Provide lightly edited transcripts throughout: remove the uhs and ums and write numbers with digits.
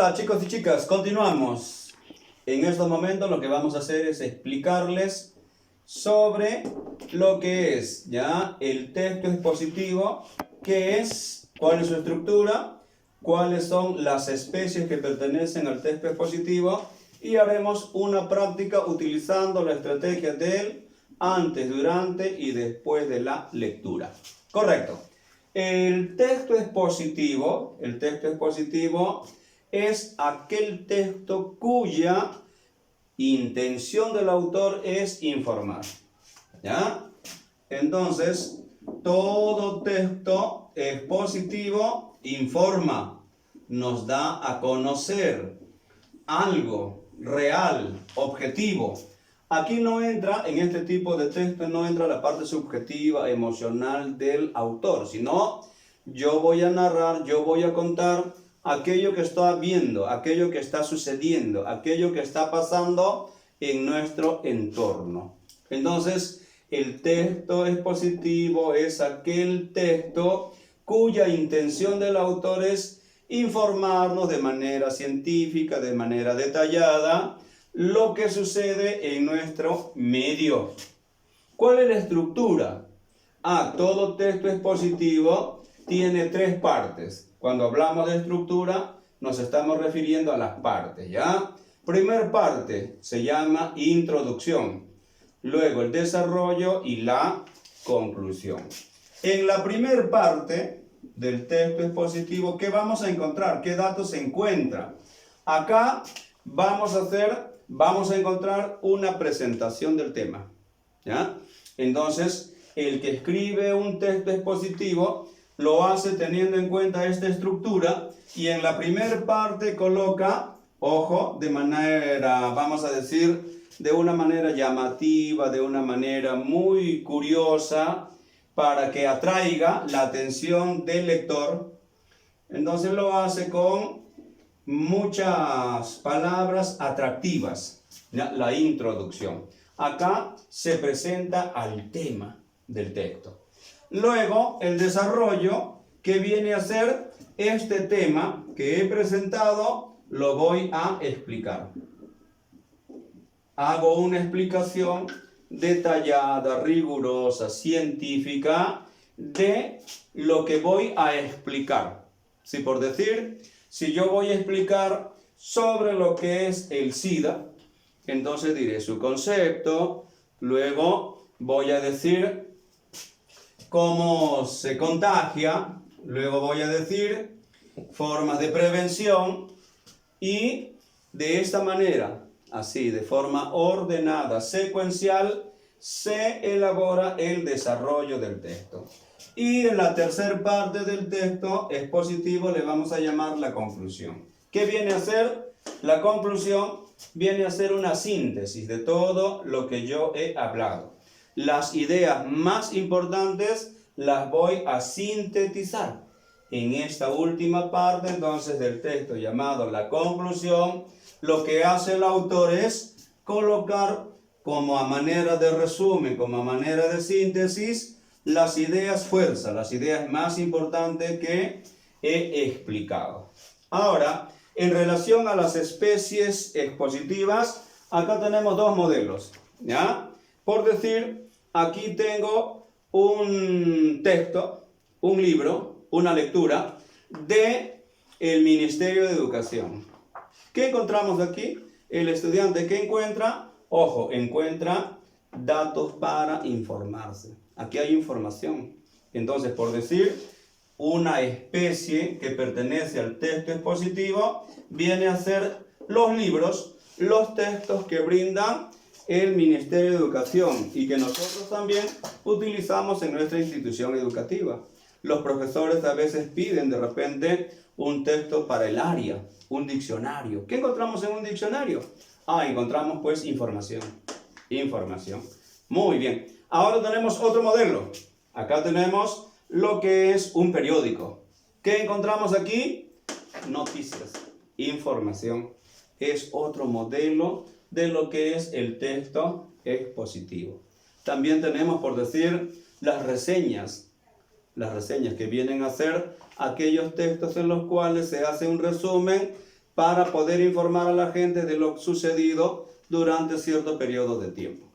Hola chicos y chicas, continuamos. En estos momentos lo que vamos a hacer es explicarles sobre lo que es ya el texto expositivo, qué es, cuál es su estructura, cuáles son las especies que pertenecen al texto expositivo y haremos una práctica utilizando la estrategia del antes, durante y después de la lectura. Correcto. El texto expositivo es aquel texto cuya intención del autor es informar. ¿Ya? Entonces, todo texto expositivo informa, nos da a conocer algo real, objetivo. Aquí no entra, en este tipo de texto, no entra la parte subjetiva, emocional del autor, sino yo voy a narrar, yo voy a contar aquello que está viendo, aquello que está sucediendo, aquello que está pasando en nuestro entorno. Entonces, el texto expositivo es aquel texto cuya intención del autor es informarnos de manera científica, de manera detallada, lo que sucede en nuestro medio. ¿Cuál es la estructura? Todo texto expositivo tiene tres partes. Cuando hablamos de estructura, nos estamos refiriendo a las partes, ¿ya? Primer parte se llama introducción, luego el desarrollo y la conclusión. En la primera parte del texto expositivo, ¿qué vamos a encontrar? ¿Qué datos se encuentran? Acá vamos a encontrar una presentación del tema, ¿ya? Entonces, el que escribe un texto expositivo lo hace teniendo en cuenta esta estructura y en la primera parte coloca, ojo, de manera, vamos a decir, de una manera llamativa, de una manera muy curiosa, para que atraiga la atención del lector. Entonces lo hace con muchas palabras atractivas, ¿ya? La introducción. Acá se presenta al tema del texto. Luego, el desarrollo, que viene a ser este tema que he presentado, lo voy a explicar. Hago una explicación detallada, rigurosa, científica de lo que voy a explicar. Si por decir, si yo voy a explicar sobre lo que es el SIDA, entonces diré su concepto, luego voy a decir cómo se contagia, luego voy a decir formas de prevención y de esta manera, así, de forma ordenada, secuencial, se elabora el desarrollo del texto. Y en la tercera parte del texto expositivo le vamos a llamar la conclusión. ¿Qué viene a ser? La conclusión viene a ser una síntesis de todo lo que yo he hablado. Las ideas más importantes las voy a sintetizar en esta última parte entonces del texto llamado la conclusión. Lo que hace el autor es colocar como a manera de resumen, como a manera de síntesis, las ideas fuerza, las ideas más importantes que he explicado. Ahora, en relación a las especies expositivas, acá tenemos dos modelos, ¿ya? Por decir, aquí tengo un texto, un libro, una lectura de el Ministerio de Educación. ¿Qué encontramos aquí? El estudiante que encuentra, ojo, encuentra datos para informarse. Aquí hay información. Entonces, por decir, una especie que pertenece al texto expositivo viene a ser los libros, los textos que brinda el Ministerio de Educación y que nosotros también utilizamos en nuestra institución educativa. Los profesores a veces piden de repente un texto para el área, un diccionario. ¿Qué encontramos en un diccionario? Encontramos pues información. Información. Muy bien. Ahora tenemos otro modelo. Acá tenemos lo que es un periódico. ¿Qué encontramos aquí? Noticias. Información. Es otro modelo de lo que es el texto expositivo. También tenemos, por decir, las reseñas que vienen a ser aquellos textos en los cuales se hace un resumen para poder informar a la gente de lo sucedido durante cierto periodo de tiempo.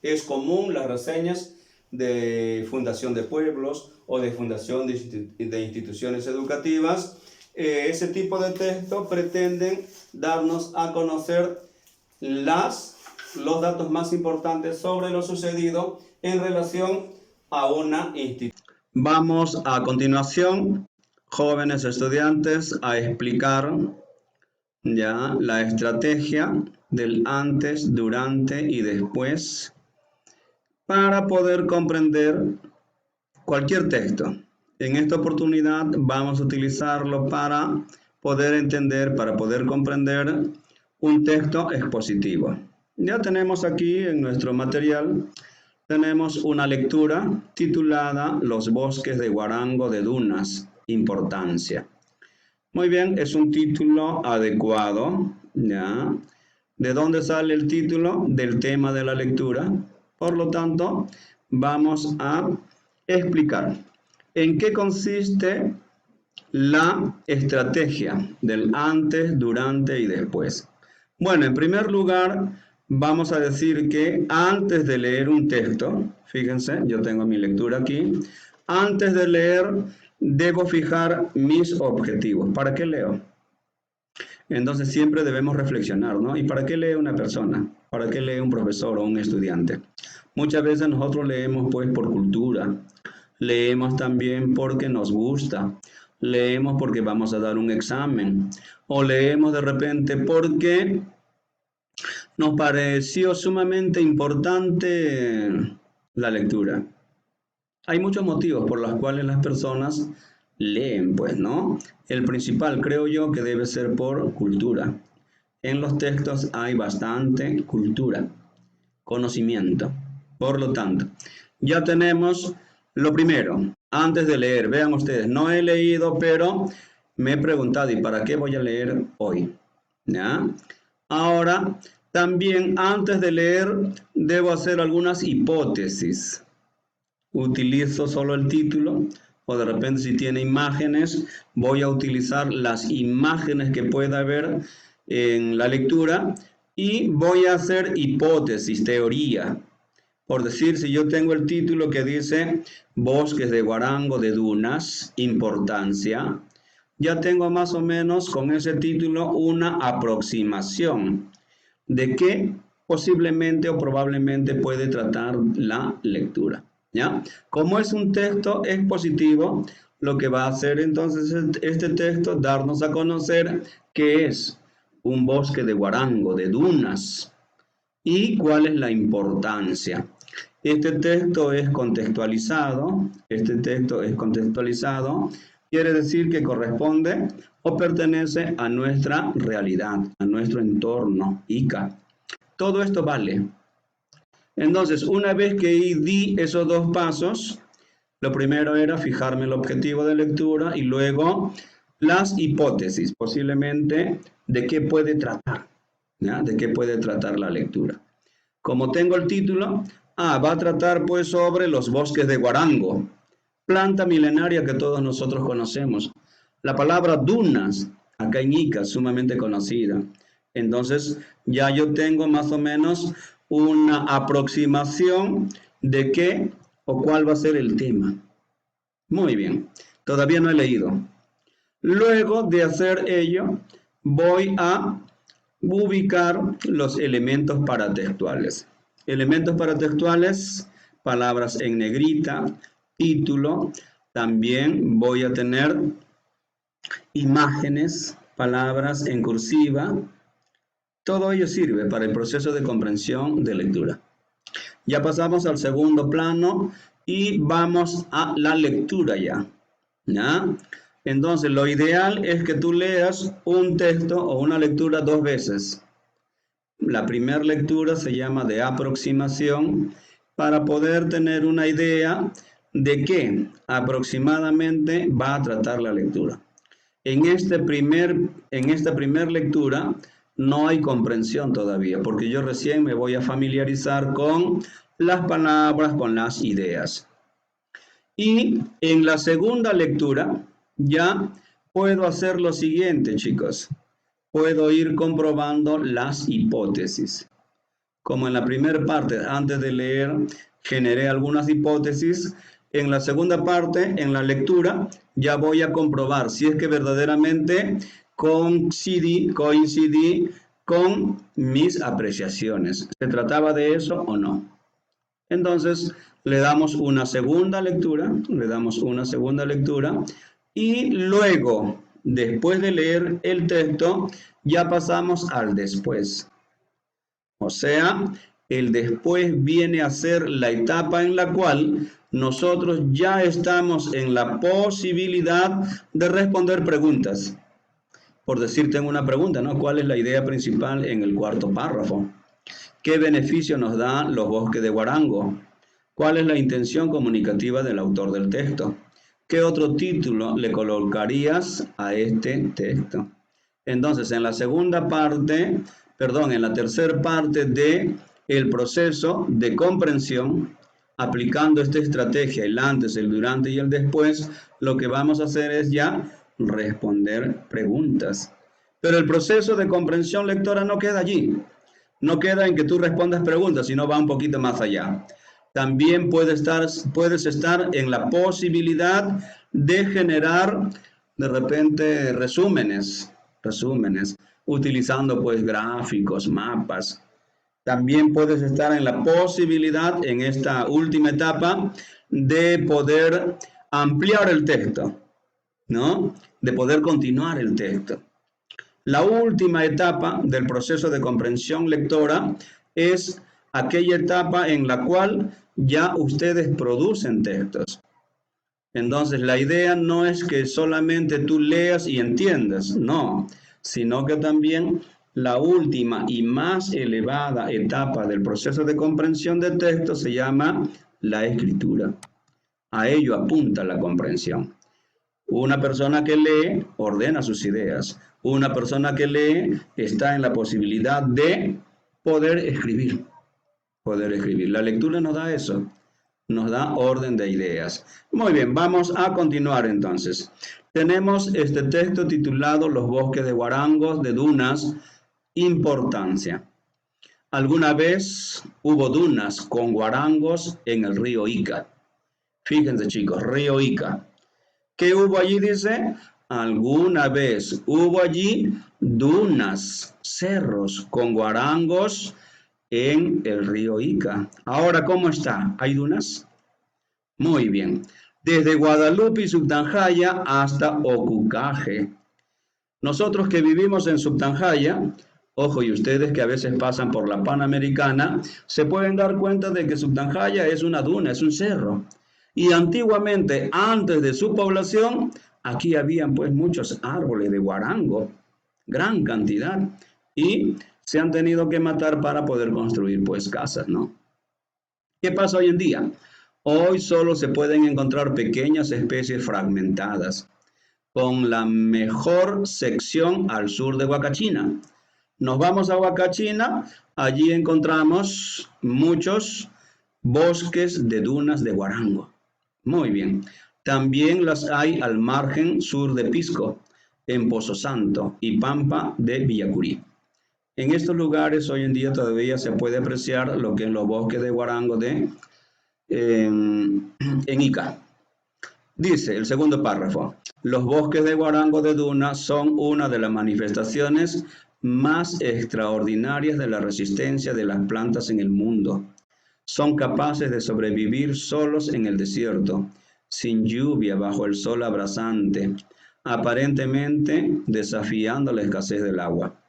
Es común las reseñas de fundación de pueblos o de fundación de instituciones educativas. Ese tipo de texto pretenden darnos a conocer los datos más importantes sobre lo sucedido en relación a una institución. Vamos a continuación, jóvenes estudiantes, a explicar ya la estrategia del antes, durante y después para poder comprender cualquier texto. En esta oportunidad vamos a utilizarlo para poder entender, para poder comprender un texto expositivo. Ya tenemos aquí en nuestro material, tenemos una lectura titulada Los bosques de Guarango de Dunas, importancia. Muy bien, es un título adecuado, ¿ya? ¿De dónde sale el título? Del tema de la lectura. Por lo tanto, vamos a explicar en qué consiste la estrategia del antes, durante y después. Bueno, en primer lugar, vamos a decir que antes de leer un texto, fíjense, yo tengo mi lectura aquí, antes de leer debo fijar mis objetivos. ¿Para qué leo? Entonces siempre debemos reflexionar, ¿no? ¿Y para qué lee una persona? ¿Para qué lee un profesor o un estudiante? Muchas veces nosotros leemos pues por cultura, leemos también porque nos gusta, leemos porque vamos a dar un examen o leemos de repente porque nos pareció sumamente importante la lectura. Hay muchos motivos por los cuales las personas leen, pues, ¿no? El principal, creo yo, que debe ser por cultura. En los textos hay bastante cultura, conocimiento. Por lo tanto, ya tenemos lo primero. Antes de leer, vean ustedes, no he leído, pero me he preguntado, ¿y para qué voy a leer hoy? ¿Ya? Ahora, también antes de leer, debo hacer algunas hipótesis. Utilizo solo el título o de repente si tiene imágenes voy a utilizar las imágenes que pueda haber en la lectura y voy a hacer hipótesis, teoría. Por decir, si yo tengo el título que dice Bosques de Guarango de Dunas, importancia, ya tengo más o menos con ese título una aproximación de qué posiblemente o probablemente puede tratar la lectura. ¿Ya? Como es un texto expositivo, lo que va a hacer entonces este texto, darnos a conocer qué es un bosque de guarango, de dunas, y cuál es la importancia. Este texto es contextualizado, quiere decir que corresponde o pertenece a nuestra realidad, a nuestro entorno, ICA. Todo esto vale. Entonces, una vez que di esos dos pasos, lo primero era fijarme el objetivo de lectura y luego las hipótesis, posiblemente, de qué puede tratar, ¿ya? De qué puede tratar la lectura. Como tengo el título, va a tratar pues sobre los bosques de Guarango, planta milenaria que todos nosotros conocemos. La palabra dunas, acá en Ica, sumamente conocida. Entonces, ya yo tengo más o menos una aproximación de qué o cuál va a ser el tema. Muy bien, todavía no he leído. Luego de hacer ello, voy a ubicar los elementos paratextuales. Elementos paratextuales, palabras en negrita, título. También voy a tener imágenes, palabras en cursiva. Todo ello sirve para el proceso de comprensión de lectura. Ya pasamos al segundo plano y vamos a la lectura ya. ¿Ya? Entonces, lo ideal es que tú leas un texto o una lectura dos veces. La primera lectura se llama de aproximación para poder tener una idea de qué aproximadamente va a tratar la lectura. En esta primer lectura no hay comprensión todavía, porque yo recién me voy a familiarizar con las palabras, con las ideas. Y en la segunda lectura ya puedo hacer lo siguiente, chicos. puedo ir comprobando las hipótesis. Como en la primera parte, antes de leer, generé algunas hipótesis, en la segunda parte, en la lectura, ya voy a comprobar si es que verdaderamente coincidí con mis apreciaciones. ¿Se trataba de eso o no? Entonces, le damos una segunda lectura, y luego, después de leer el texto, ya pasamos al después. O sea, el después viene a ser la etapa en la cual nosotros ya estamos en la posibilidad de responder preguntas. Por decir, tengo una pregunta, ¿no? ¿Cuál es la idea principal en el cuarto párrafo? ¿Qué beneficio nos dan los bosques de Huarango? ¿Cuál es la intención comunicativa del autor del texto? ¿Qué otro título le colocarías a este texto? Entonces, en la tercera parte de el proceso de comprensión, aplicando esta estrategia, el antes, el durante y el después, lo que vamos a hacer es ya responder preguntas. Pero el proceso de comprensión lectora no queda allí. No queda en que tú respondas preguntas, sino va un poquito más allá. También puedes estar en la posibilidad de generar de repente resúmenes, utilizando pues gráficos, mapas. También puedes estar en la posibilidad, en esta última etapa, de poder ampliar el texto, ¿no? De poder continuar el texto. La última etapa del proceso de comprensión lectora es aquella etapa en la cual ya ustedes producen textos. Entonces, la idea no es que solamente tú leas y entiendas, no, sino que también la última y más elevada etapa del proceso de comprensión de texto se llama la escritura. A ello apunta la comprensión. Una persona que lee ordena sus ideas. Una persona que lee está en la posibilidad de poder escribir. La lectura nos da eso, nos da orden de ideas. Muy bien, vamos a continuar entonces. Tenemos este texto titulado Los bosques de Huarangos de Dunas, importancia. Alguna vez hubo dunas con guarangos en el río Ica. Fíjense chicos, río Ica. ¿Qué hubo allí? Dice, alguna vez hubo allí dunas, cerros con guarangos en el río Ica. Ahora, ¿cómo está? ¿Hay dunas? Muy bien. Desde Guadalupe y Subtanjaya hasta Ocucaje. Nosotros que vivimos en Subtanjaya, ojo, y ustedes que a veces pasan por la Panamericana, se pueden dar cuenta de que Subtanjaya es una duna, es un cerro. Y antiguamente, antes de su población, aquí habían pues muchos árboles de guarango, gran cantidad, y se han tenido que matar para poder construir pues casas, ¿no? ¿Qué pasa hoy en día? Hoy solo se pueden encontrar pequeñas especies fragmentadas, con la mejor sección al sur de Huacachina. Nos vamos a Huacachina, allí encontramos muchos bosques de dunas de guarango. Muy bien. También las hay al margen sur de Pisco, en Pozo Santo y Pampa de Villacurí. En estos lugares hoy en día todavía se puede apreciar lo que es los bosques de guarango en Ica. Dice el segundo párrafo, los bosques de guarango de duna son una de las manifestaciones más extraordinarias de la resistencia de las plantas en el mundo. Son capaces de sobrevivir solos en el desierto, sin lluvia, bajo el sol abrasante, aparentemente desafiando la escasez del agua.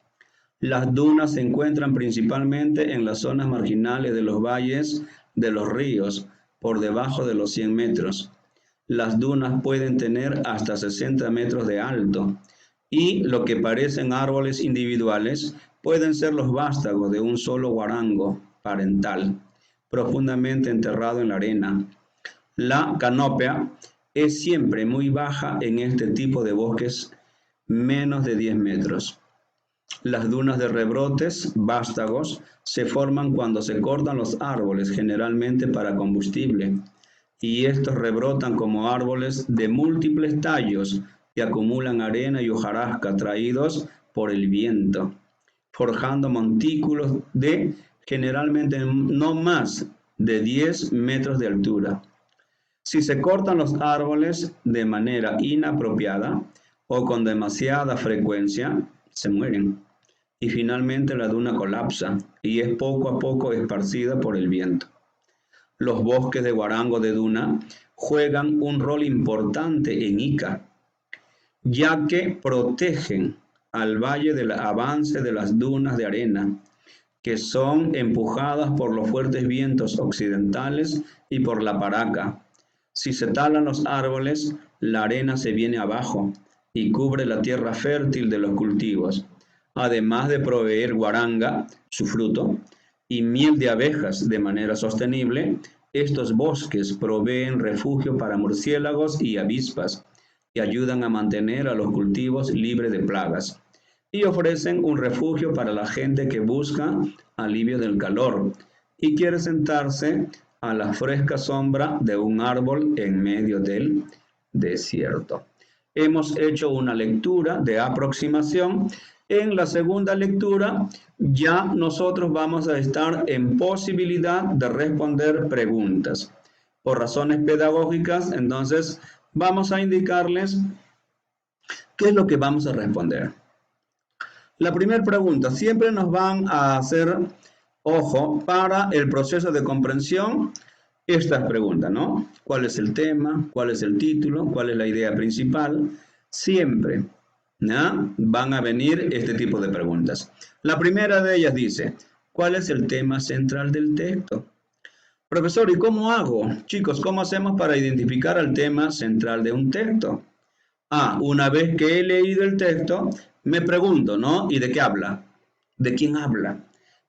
Las dunas se encuentran principalmente en las zonas marginales de los valles de los ríos, por debajo de los 100 metros. Las dunas pueden tener hasta 60 metros de alto y lo que parecen árboles individuales pueden ser los vástagos de un solo guarango parental, profundamente enterrado en la arena. La canopia es siempre muy baja en este tipo de bosques, menos de 10 metros. Las dunas de rebrotes, vástagos, se forman cuando se cortan los árboles, generalmente para combustible, y estos rebrotan como árboles de múltiples tallos que acumulan arena y hojarasca traídos por el viento, forjando montículos de generalmente no más de 10 metros de altura. Si se cortan los árboles de manera inapropiada o con demasiada frecuencia, se mueren. Y finalmente la duna colapsa y es poco a poco esparcida por el viento. Los bosques de guarango de duna juegan un rol importante en Ica, ya que protegen al valle del avance de las dunas de arena, que son empujadas por los fuertes vientos occidentales y por la paraca. Si se talan los árboles, la arena se viene abajo y cubre la tierra fértil de los cultivos, además de proveer guaranga, su fruto, y miel de abejas de manera sostenible. Estos bosques proveen refugio para murciélagos y avispas y ayudan a mantener a los cultivos libres de plagas, y ofrecen un refugio para la gente que busca alivio del calor y quiere sentarse a la fresca sombra de un árbol en medio del desierto. Hemos hecho una lectura de aproximación. En la segunda lectura ya nosotros vamos a estar en posibilidad de responder preguntas. Por razones pedagógicas, entonces vamos a indicarles qué es lo que vamos a responder. La primera pregunta, siempre nos van a hacer, ojo, para el proceso de comprensión, estas preguntas, ¿no? ¿Cuál es el tema? ¿Cuál es el título? ¿Cuál es la idea principal? Siempre, ¿no?, van a venir este tipo de preguntas. La primera de ellas dice, ¿cuál es el tema central del texto? Profesor, ¿y cómo hago? Chicos, ¿cómo hacemos para identificar el tema central de un texto? Una vez que he leído el texto, me pregunto, ¿no? ¿Y de qué habla? ¿De quién habla?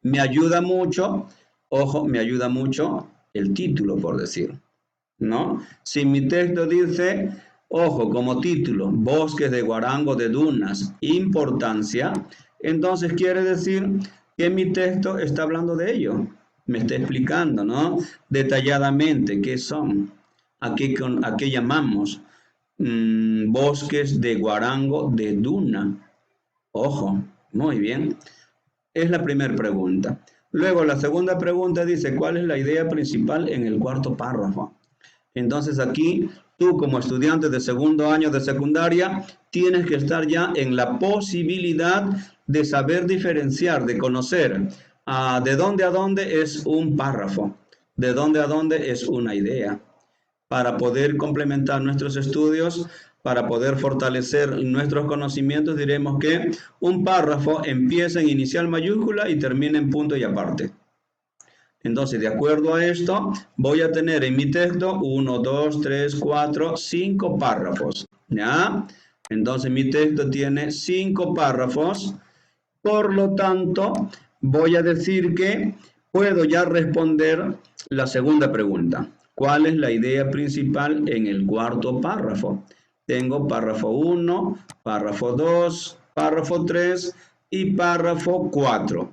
Me ayuda mucho, ojo, me ayuda mucho el título, por decir, ¿no? Si mi texto dice, ojo, como título, bosques de guarango de dunas, importancia, entonces quiere decir que mi texto está hablando de ello. Me está explicando, ¿no?, detalladamente qué son, a qué llamamos bosques de guarango de duna. Ojo, muy bien. Es la primera pregunta. Luego, la segunda pregunta dice, ¿cuál es la idea principal en el cuarto párrafo? Entonces aquí, tú como estudiante de segundo año de secundaria, tienes que estar ya en la posibilidad de saber diferenciar, de conocer de dónde a dónde es un párrafo, de dónde a dónde es una idea, para poder complementar nuestros estudios, para poder fortalecer nuestros conocimientos. Diremos que un párrafo empieza en inicial mayúscula y termina en punto y aparte. Entonces, de acuerdo a esto, voy a tener en mi texto 1, 2, 3, 4, 5 párrafos, ¿ya? Entonces, mi texto tiene 5 párrafos. Por lo tanto, voy a decir que puedo ya responder la segunda pregunta. ¿Cuál es la idea principal en el cuarto párrafo? Tengo párrafo 1, párrafo 2, párrafo 3 y párrafo 4.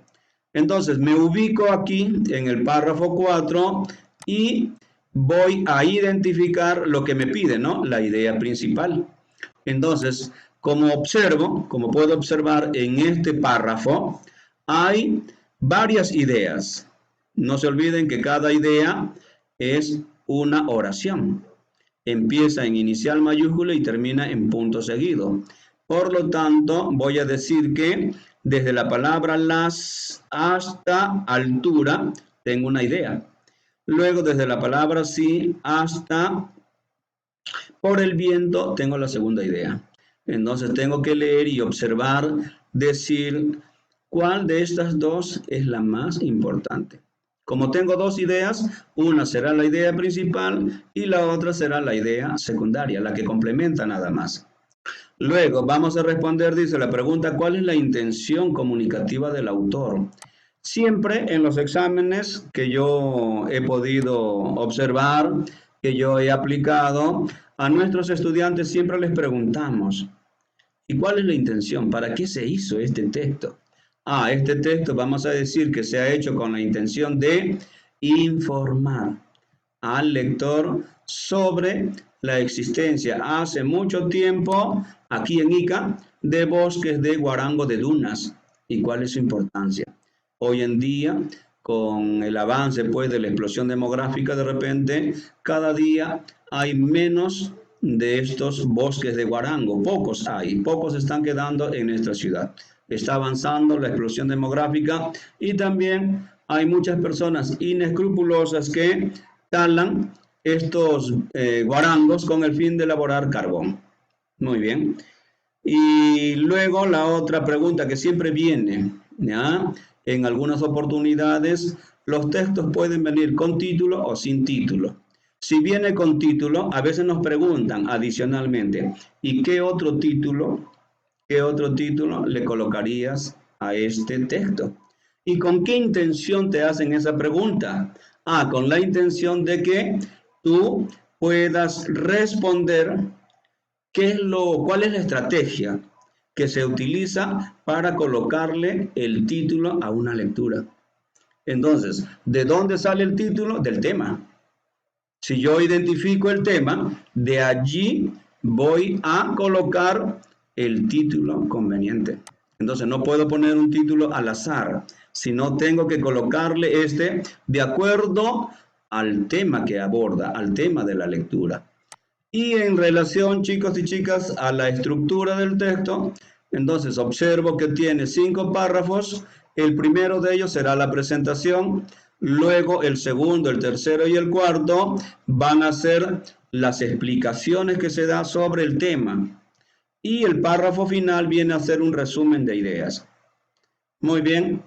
Entonces, me ubico aquí en el párrafo 4 y voy a identificar lo que me pide, ¿no?, la idea principal. Entonces, como puedo observar en este párrafo, hay varias ideas. No se olviden que cada idea es una oración. Empieza en inicial mayúscula y termina en punto seguido. Por lo tanto, voy a decir que desde la palabra las hasta altura tengo una idea. Luego, desde la palabra sí hasta por el viento tengo la segunda idea. Entonces tengo que leer y observar, decir cuál de estas dos es la más importante. Como tengo dos ideas, una será la idea principal y la otra será la idea secundaria, la que complementa nada más. Luego vamos a responder, dice la pregunta, ¿cuál es la intención comunicativa del autor? Siempre en los exámenes que yo he podido observar, que yo he aplicado, a nuestros estudiantes siempre les preguntamos, ¿y cuál es la intención? ¿Para qué se hizo este texto? Este texto vamos a decir que se ha hecho con la intención de informar al lector sobre la existencia hace mucho tiempo aquí en Ica de bosques de guarango de dunas y cuál es su importancia. Hoy en día, con el avance pues de la explosión demográfica, de repente cada día hay menos de estos bosques de guarango, pocos están quedando en nuestra ciudad. Está avanzando la explosión demográfica y también hay muchas personas inescrupulosas que talan estos guarangos con el fin de elaborar carbón. Muy bien. Y luego la otra pregunta que siempre viene, ¿ya? En algunas oportunidades los textos pueden venir con título o sin título. Si viene con título, a veces nos preguntan adicionalmente, ¿y qué otro título le colocarías a este texto? ¿Y con qué intención te hacen esa pregunta? Con la intención de que tú puedas responder cuál es la estrategia que se utiliza para colocarle el título a una lectura. Entonces, ¿de dónde sale el título? Del tema. Si yo identifico el tema, de allí voy a colocar el título conveniente. Entonces, no puedo poner un título al azar, sino tengo que colocarle de acuerdo al tema que aborda, al tema de la lectura. Y en relación, chicos y chicas, a la estructura del texto, entonces observo que tiene 5 párrafos. El primero de ellos será la presentación. Luego el segundo, el tercero y el cuarto van a ser las explicaciones que se da sobre el tema. Y el párrafo final viene a ser un resumen de ideas. Muy bien.